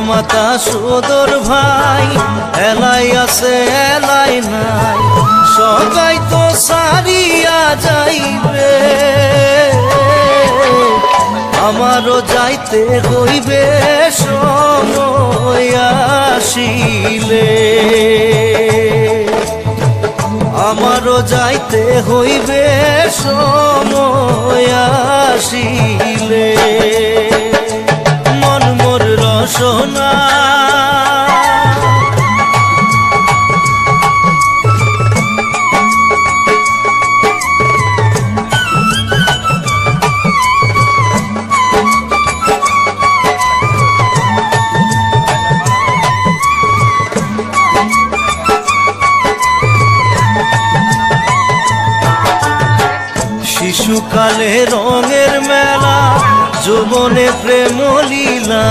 মাতা সুদর ভাই এলাই আছে এলাই নাই সবাই তো সারিয়া যাইবে আমারও যাইতে হইবে সময় আসিলে আমারও যাইতে হইবে সময় আসিলে মন মোর রসনা শিশুকালে রঙের মেলা যৌবনে প্রেম লীলা।